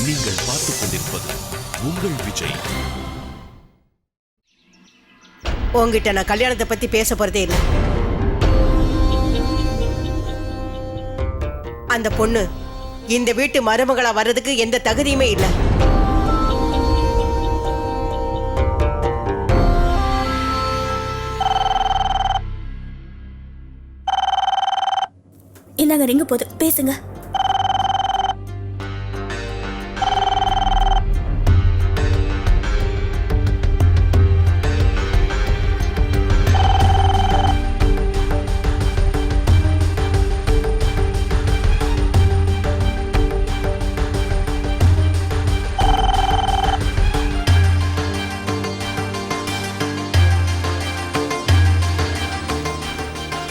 நீங்கள் பார்த்துக் கொண்டிருப்பது உங்கள் விஜய். உங்ககிட்ட நான் கல்யாணத்தை பத்தி பேச போறதே இல்லை. அந்த பொண்ணு இந்த வீட்டு மருமகளா வர்றதுக்கு எந்த தகுதியுமே இல்லை. இந்தாங்க ரிங்க போது பேசுங்க.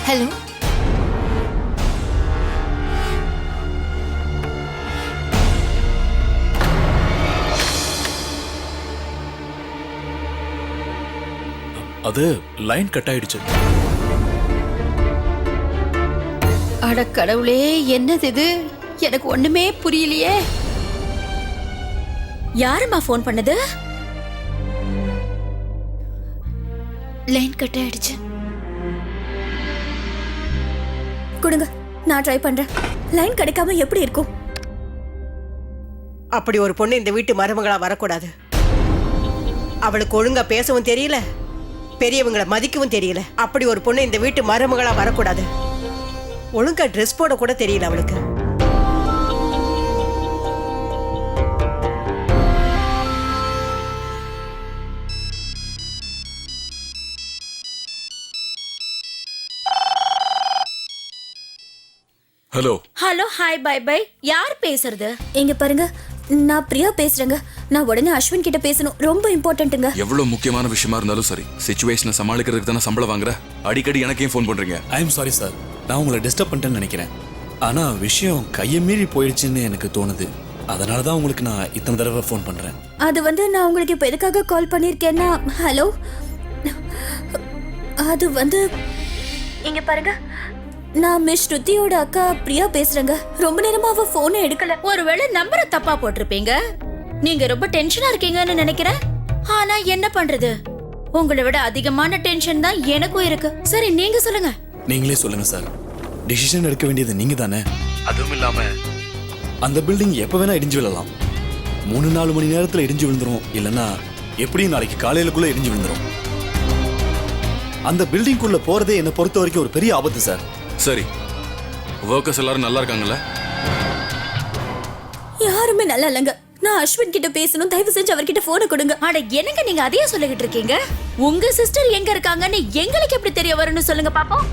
ஹலோ, அது லைன் கட் ஆயிடுச்சு. அட கடவுளே, என்னது இது? எனக்கு ஒண்ணுமே புரியலையே. யாரும்மா ஃபோன் பண்ணது? லைன் கட் ஆயிடுச்சு. கொடுங்க, நான் ட்ரை பண்றேன். லைன் கிடைக்காம எப்படி இருக்கும்? அப்படி ஒரு பொண்ணு இந்த வீட்டு மருமகளா வரக்கூடாது. அவளுக்கு ஒழுங்கா பேசவும் தெரியல, பெரியவங்களை மதிக்கவும் தெரியல. அப்படி ஒரு பொண்ணு இந்த வீட்டு மருமகளா வரக்கூடாது. ஒழுங்கா ட்ரெஸ் போட கூட தெரியல அவளுக்கு. Hello hello, hi, bye bye. யார் பேசுறது? இங்க பாருங்க, நான் பிரியா பேசுறேங்க. நான் உடனே அஸ்வின் கிட்ட பேசணும், ரொம்ப இம்பார்ட்டன்ட்டுங்க. எவ்வளவு முக்கியமான விஷயமா இருந்தாலும் சரி, சிச்சுவேஷனை சமாளிக்கிறதுக்கு தானே சம்பளம் வாங்குற. அடிக்கடி எனக்கு ஏன் ஃபோன் பண்றீங்க? ஐ எம் சாரி சார், நான் உங்களை டிஸ்டர்ப் பண்ணிட்டேன்னு நினைக்கிறேன். ஆனா விஷயம் கையை மீறி போயிடுச்சுன்னு எனக்கு தோணுது. அதனால தான் உங்களுக்கு நான் இத்தனை தடவை ஃபோன் பண்றேன். அது வந்து நான் உங்களுக்கு இப்போ எதுக்காக கால் பண்ணியிருக்கேன்னா, ஹலோ, அது வந்து இங்க பாருங்க, நான் மிஸ் ஸ்ருதியோட அக்கா பிரியா பேசுறேங்க. ரொம்ப நேரமா அவ போனை எடுக்கல. ஒருவேளை நம்பரை தப்பா போட்டிருப்பீங்க. நீங்க ரொம்ப டென்ஷனா இருக்கீங்கன்னு நினைக்கிறேன். ஆனா என்ன பண்றது, உங்களை விட அதிகமான டென்ஷன் தான் எனக்கும் இருக்கு. சரி, நீங்க சொல்லுங்க. நீங்களே சொல்லுங்க சார், டிசிஷன் எடுக்க வேண்டியது நீங்க தானே. அதுவும் இல்லாம அந்த பில்டிங் எப்ப வேணா இடிஞ்சு விழலாம். 3-4 மணி நேரத்துல இடிஞ்சு விழுந்துரும், இல்லைன்னா எப்படியும் நாளைக்கு காலையிலக்குள்ள இடிஞ்சு விழுந்துரும். அந்த பில்டிங்குள்ள போறதே என்னை பொறுத்த வரைக்கும் ஒரு பெரிய ஆபத்து சார். சரி, ஒர்க்கர்ஸ் எல்லாரும் நல்லா இருக்காங்கல்ல? யாருமே நல்லா இல்லைங்க. நான் அஸ்வின் கிட்ட பேசணும், தயவு செஞ்சு அவர்கிட்ட போனை கொடுங்க. அட என்னங்க நீங்க அதையே சொல்லிக்கிட்டு இருக்கீங்க? உங்க சிஸ்டர் எங்க இருக்காங்கன்னு எங்களுக்கு எப்படி தெரிய வரும்னு சொல்லுங்க பாப்போம்.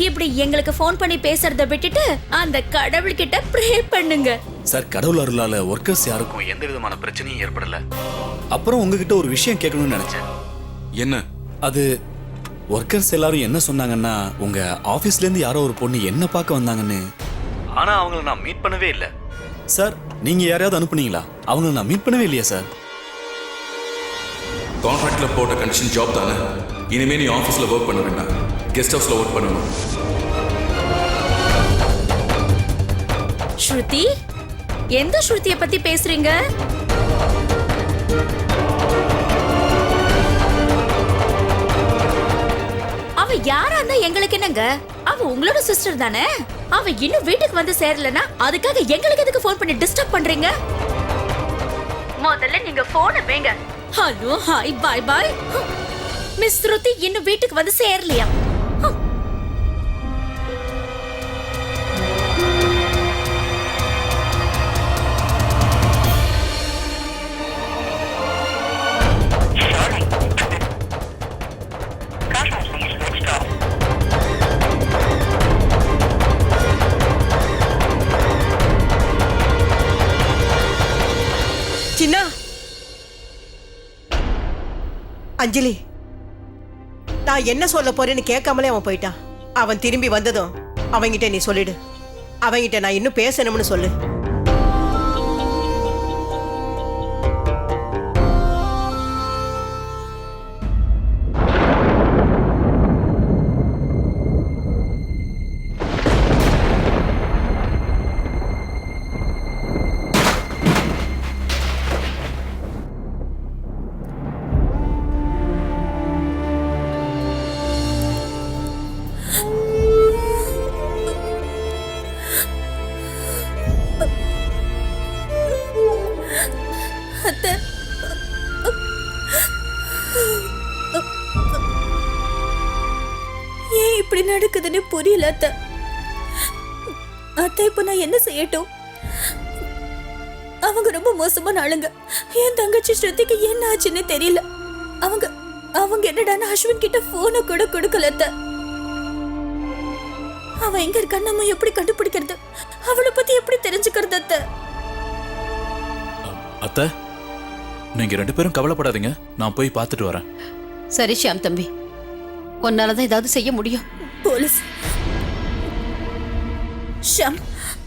இப்படி எங்களுக்கு ஃபோன் பண்ணி பேசுறத விட்டுட்டு அந்த கடவுள் கிட்ட ப்ரே பண்ணுங்க. சார், கடவுள் அருளால ஒர்க்கர்ஸ் யாருக்கும் எந்த விதமான பிரச்சனையும் ஏற்படல. அப்புறம் உங்ககிட்ட ஒரு விஷயம் கேட்கணும்னு நினைச்சேன். என்ன அது? ஒர்க்கர்ஸ் எல்லாரும் என்ன சொன்னாங்கன்னா, உங்க ஆபீஸ்ல இருந்து யாரோ ஒரு பொண்ணு என்ன பார்க்க வந்தாங்கன்னு. ஆனா அவங்கள நான் மீட் பண்ணவே இல்லை சார். நீங்க யாரையாவது அனுப்புனீங்களா? அவங்கள நான் மீட் பண்ணவே இல்லையா சார்? கான்ட்ராக்ட்ல போட்ட கண்டிஷன் ஜாப் தானே. இனிமே நீ ஆஃபீஸ்ல ஒர்க் பண்ண வேண்டாம், கெஸ்ட் ஹவுஸ்ல ஒர்க் பண்ணணும். ஸ்ருதி, எந்த ஸ்ருதியை பத்தி பேசுறீங்க? அவ யாரா இருந்தா எங்களுக்கு என்னங்க? அவ உங்களோட சிஸ்டர் தானே. அவ இன்னும் வீட்டுக்கு வந்து சேரலனா அதுக்காக எங்களுக்கு எதுக்கு ஃபோன் பண்ணி டிஸ்டர்ப் பண்றீங்க? முதல்ல நீங்க போனை வைங்க. Hello, hi, bye bye. Miss Shruti இன்னும் வீட்டுக்கு வந்து சேரலையா? சின்னா, அஞ்சலி, நான் என்ன சொல்ல போறேன்னு கேட்காமலே அவன் போயிட்டான். அவன் திரும்பி வந்ததும் அவங்கிட்ட நீ சொல்லிடு. அவங்கிட்ட நான் இன்னும் பேசணும்னு சொல்லு. அத்தை ஏன் இப்படி நடக்குதுன்னு புரியல அத்தை. அத்தை இப்ப நான் என்ன செய்யட்டும்? அவங்க ரொம்ப மோசமான ஆளுங்க. என் தங்கச்சி ஸ்ருதிக்கு என்ன ஆச்சுன்னு தெரியல. அவங்க அவங்க என்னடான்னு அஸ்வின் கிட்ட போனை கூட கொடுக்கல அத்தை. அவ எங்க இருக்கா நம்ம எப்படி கண்டுபிடிக்கிறது? அவளை பத்தி எப்படி தெரிஞ்சுக்கிறது அத்தை? அத்தை, நீங்க 2 பேரும் கவலைப்படாதீங்க, நான் போய் பார்த்துட்டு வரேன். சரி ஷியாம் தம்பி, உன்னாலதான் ஏதாவது செய்ய முடியும். போலீஸ் ஷாம்,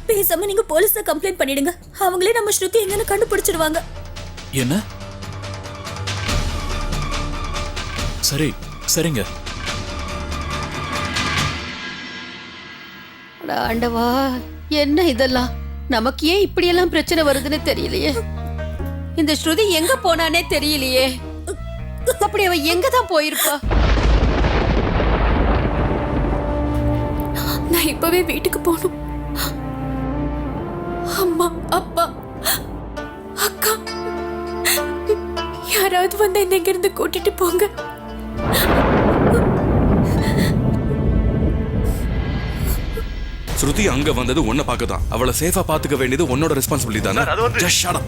பேசாம நீங்க போலீஸ்ல கம்ப்ளைண்ட் பண்ணிடுங்க. அவங்களே நம்ம ஸ்ருதி எங்கன்னு கண்டுபிடிச்சிடுவாங்க. என்ன? சரி, சரிங்க. அட ஆண்டவா, என்ன இதெல்லாம்? நமக்கு ஏன் இப்படியெல்லாம் பிரச்சனை வருதுன்னு தெரியலையே. இந்த ஸ்ருதி எங்க போனானே தெரியலையே. அப்படி அவ எங்க தான் போயிருப்பா? நான் இப்பவே வீட்டுக்கு போகணும். அம்மா, அப்பா, அக்கா யாராவது வந்து என்ன இங்க இருந்து கூட்டிட்டு போங்க. ஸ்ருதி அங்க வந்தது உன்னை பார்க்க தான். அவளை சேஃபா பாத்துக்க வேண்டியது உன்னோட ரெஸ்பான்சிபிலிட்டி தானே. Just shut up.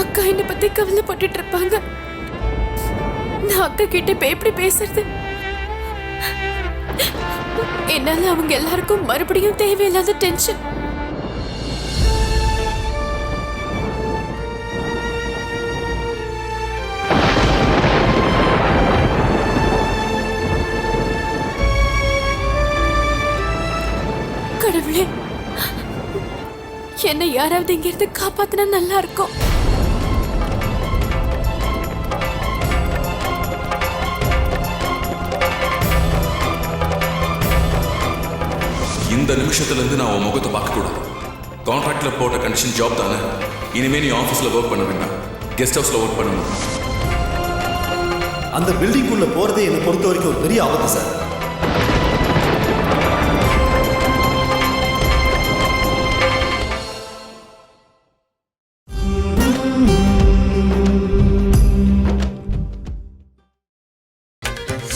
அக்கா என்ன பத்தி கவலைப்பட்டுட்டு இருப்பாங்க. நான் அக்கா கிட்ட இப்ப எப்படி பேசுறது? என்னால அவங்க எல்லாருக்கும் மறுபடியும் தேவையில்லாத டென்ஷன். கடவுளே, என்னை யாராவது இங்க இருந்து காப்பாத்தினா நல்லா இருக்கும். இந்த நிமிஷத்துல இருந்து நான் உன் முகத்தை பார்க்க கூடாது. கான்ட்ராக்ட்ல போட்ட கண்டிஷன் ஜாப் தானே. இனிமே நீ ஆஃபீஸ்ல ஒர்க் பண்ண வேண்டாம், கெஸ்ட் ஹவுஸ்ல ஒர்க் பண்ணணும். அந்த பில்டிங்குள்ள போறதே என்னை பொறுத்த வரைக்கும் ஒரு பெரிய ஆபத்து சார்.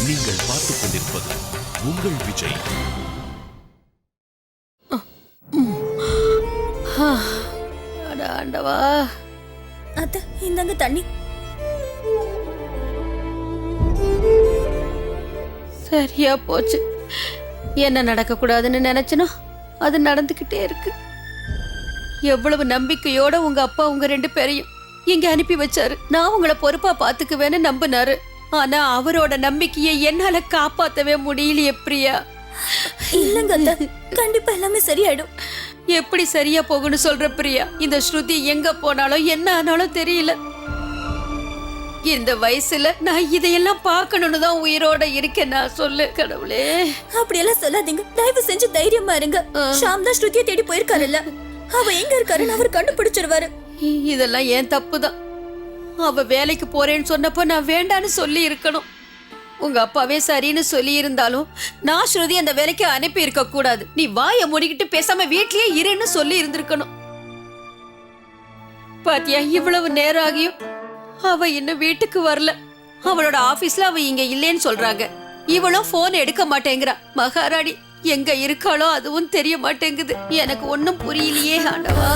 நீங்கள் பார்த்துக் கொண்டிருப்பது உங்கள் விஜய். அட ஆண்டவா. அத்தை, இந்தாங்க தண்ணி. சரியா போச்சு. என்ன நடக்க கூடாதுன்னு நினைச்சனோ அது நடந்துகிட்டே இருக்கு. எவ்வளவு நம்பிக்கையோட உங்க அப்பா உங்க 2 பேரையும் இங்க அனுப்பி வச்சாரு. நான் உங்களை பொறுப்பா பாத்துக்குவேன்னு நம்பினாரு. ஆனா அவரோட நம்பிக்கையை என்னால காப்பாத்தவே முடியலையே பிரியா. இல்லங்க அத்தை, கண்டிப்பா எல்லாமே சரியாயிடும். எப்படி சரியா போகும்னு சொல்ற பிரியா? இந்த ஸ்ருதி எங்க போனாலும் என்ன ஆனாலும் தெரியல. இந்த வயசுல நான் இதையெல்லாம் பார்க்கணும்னு தான் உயிரோட இருக்கேன். நான் சொல்லு கடவுளே. அப்படியெல்லாம் சொல்லாதீங்க. தயவு செஞ்சு தைரியமா இருங்க. ஷாம் தான் ஸ்ருதியை தேடி போயிருக்காருல்ல. அவ எங்க இருக்காருன்னு அவர் கண்டுபிடிச்சிருவாரு. இதெல்லாம் ஏன் தப்புதான். அவ வேலைக்கு போறேன்னு சொன்னப்போ நான் வேண்டான்னு சொல்லி இருக்கணும். உங்க அப்பாவே சரின்னு சொல்லி இருந்தாலும் நான் ஸ்ருதி அந்த வேலைக்கு அனுப்பி இருக்க கூடாது. நீ வாயை மூடிக்கிட்டு பேசாம வீட்லயே இருன்னு சொல்லி இருந்திருக்கணும். பாத்தியா, இவ்வளவு நேரம் ஆகியும் அவ இன்னும் வீட்டுக்கு வரல. அவளோட ஆபீஸ்ல அவ இங்க இல்லேன்னு சொல்றாங்க. இவளும் போன் எடுக்க மாட்டேங்கிறா. மகாராணி எங்க இருக்காளோ அதுவும் தெரிய மாட்டேங்குது. எனக்கு ஒன்னும் புரியலையே ஆண்டவா.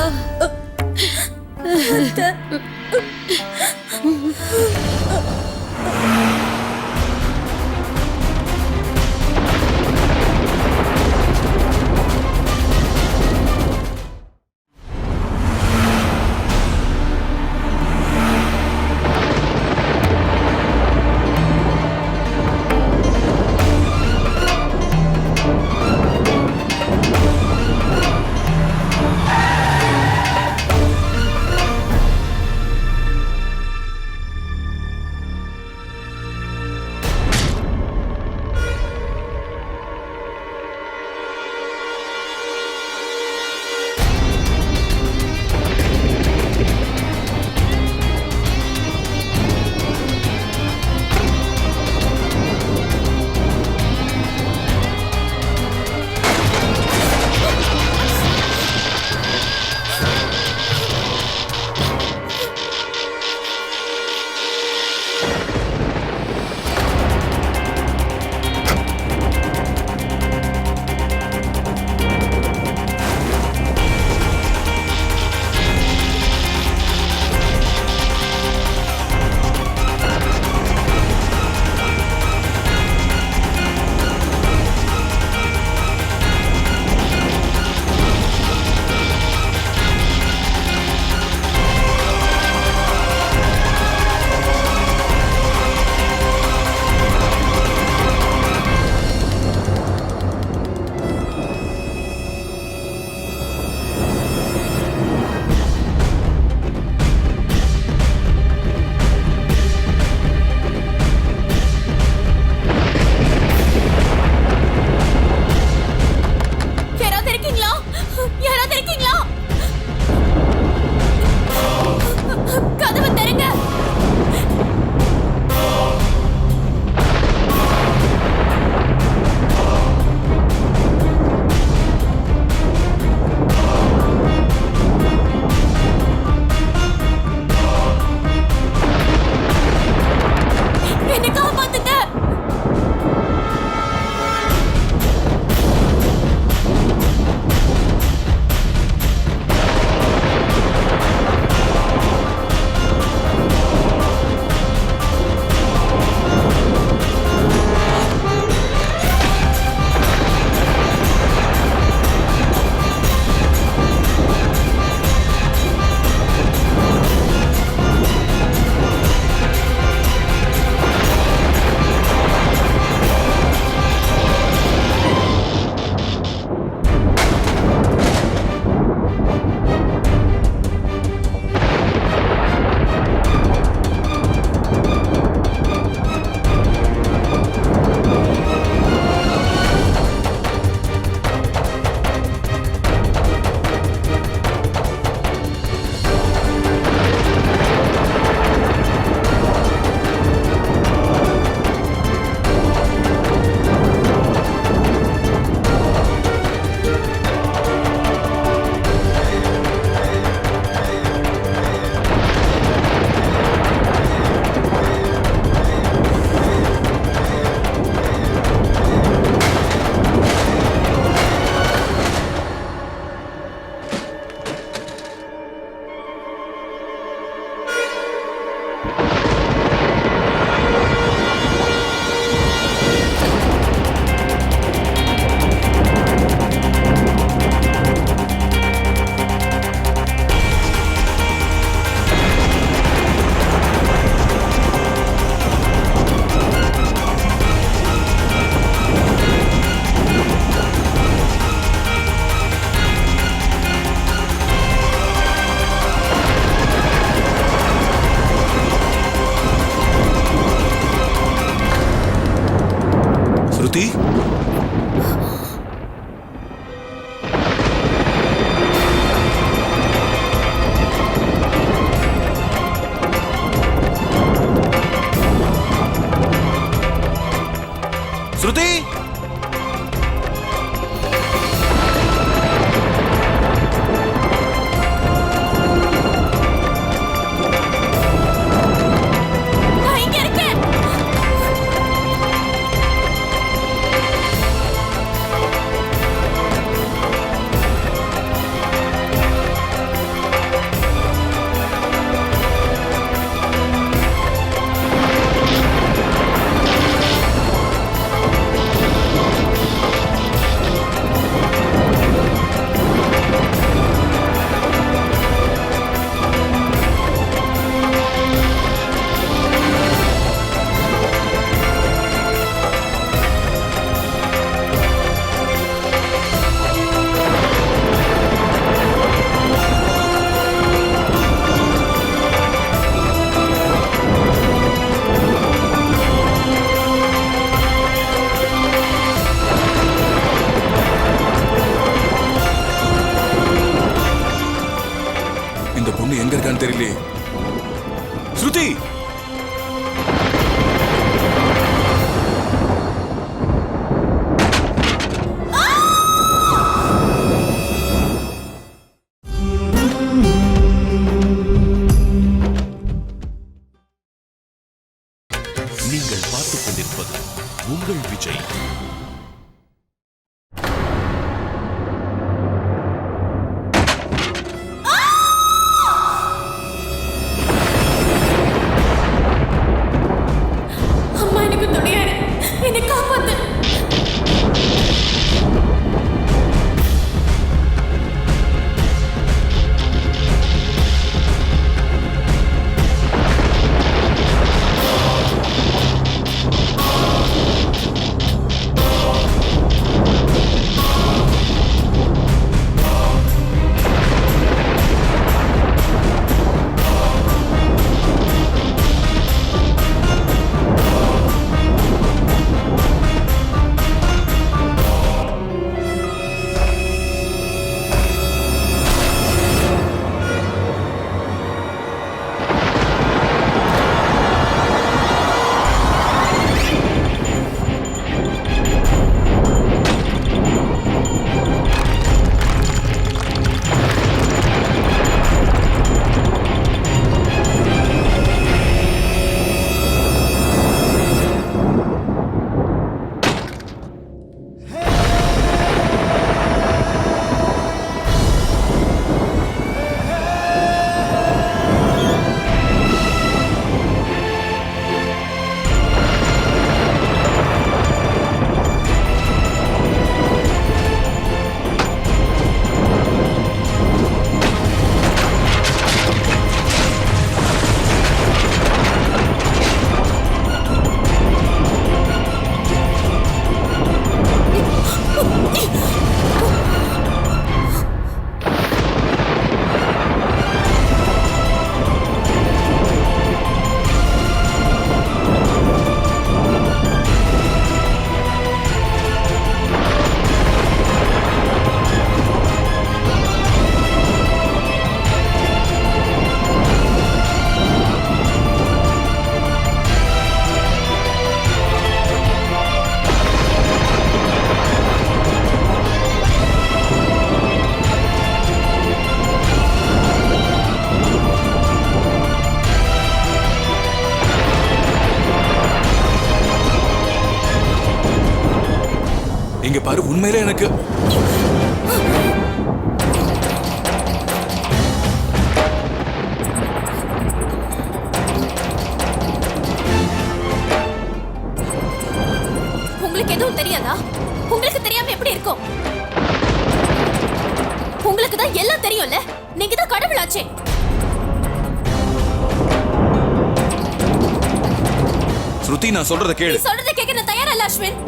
யாராவது இருக்கீங்களா? கதவை திறங்க. என்னை காப்பாத்துங்க. ஸ்ருதி, ஸ்ருதி, நான் இங்க இருக்கேன். இந்த பொண்ணு எங்க இருக்கான்னு தெரியலையே. ஸ்ருதி, நீங்கள் பார்த்துக் கொண்டிருப்பது உங்கள் விஜய். உண்மையிலே எனக்கு உங்களுக்கு எதுவும் தெரியாதா? உங்களுக்கு தெரியாம எப்படி இருக்கும்? உங்களுக்கு தான் எல்லாம் தெரியும்ல. நீங்க தான் கடவுளாச்சே. ஸ்ருதி, நான் சொல்றத கேளு. நீ சொல்றத கேட்க நான் தயாரா இல்ல அஸ்வின்.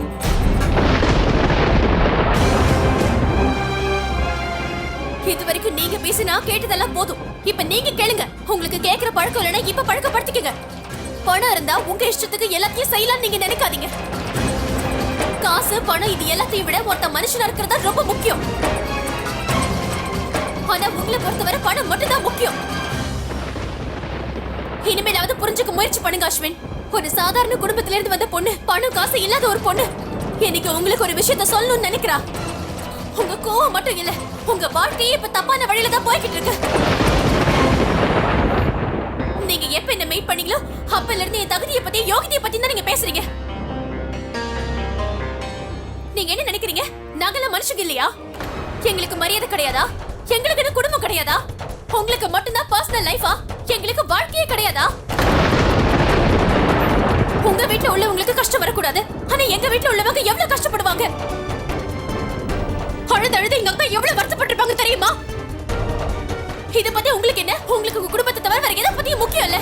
இதுவரைக்கும் நீங்க பேசினா கேட்டதெல்லாம் போதும். இப்ப நீங்க கேளுங்க. உங்களுக்கு கேக்குற பழக்கம் இல்லைன்னா இப்ப பழக்கப்படுத்திக்கங்க. பணம் இருந்தா உங்க இஷ்டத்துக்கு எல்லாத்தையும் செய்யலாம் நீங்க நினைக்காதீங்க. காசு பணம் இது எல்லாத்தையும் விட ஒருத்த மனுஷனா இருக்கிறதா ரொம்ப முக்கியம். ஆனா உங்களை பொறுத்தவரை பணம் மட்டும் தான் முக்கியம். இனிமேலாவது புரிஞ்சுக்க முயற்சி பண்ணுங்க அஸ்வின். ஒரு சாதாரண குடும்பத்தில இருந்து வந்த பொண்ணு, பணம் காசு இல்லாத ஒரு பொண்ணு இன்னைக்கு உங்களுக்கு ஒரு விஷயத்த சொல்லணும்னு நினைக்கிறா. உங்க கோவம் மட்டும் இல்ல, உங்க வாழ்க்கையே இப்ப தப்பான வழியில தான் போய்கிட்டு இருக்கு. நீங்க எப்ப என்ன மீட் பண்ணீங்களோ அப்பல இருந்து என் தகுதியை பத்தி யோகிதையை பத்தி தான் நீங்க பேசுறீங்க. நீங்க என்ன நினைக்கிறீங்க? நாங்கெல்லாம் மனுஷங்க இல்லையா? எங்களுக்கு மரியாதை கிடையாதா? எங்களுக்கு குடும்பம் கிடையாதா? உங்களுக்கு மட்டும்தான் பர்சனல் லைஃபா? எங்களுக்கு வாழ்க்கையே கிடையாதா? உங்க வீட்டுல உள்ளவங்களுக்கு கஷ்டம் வரக்கூடாது, ஆனா எங்க வீட்டுல உள்ளவங்க எவ்வளவு கஷ்டப்படுவாங்க. அழுது அழுது எங்க அக்கா எவ்வளவு வருத்தப்பட்டிருப்பாங்க தெரியுமா? இத பத்தி உங்களுக்கு என்ன? உங்களுக்கு உங்க குடும்பத்தை தவிர வேற எதை பத்தியும் முக்கியம் இல்ல.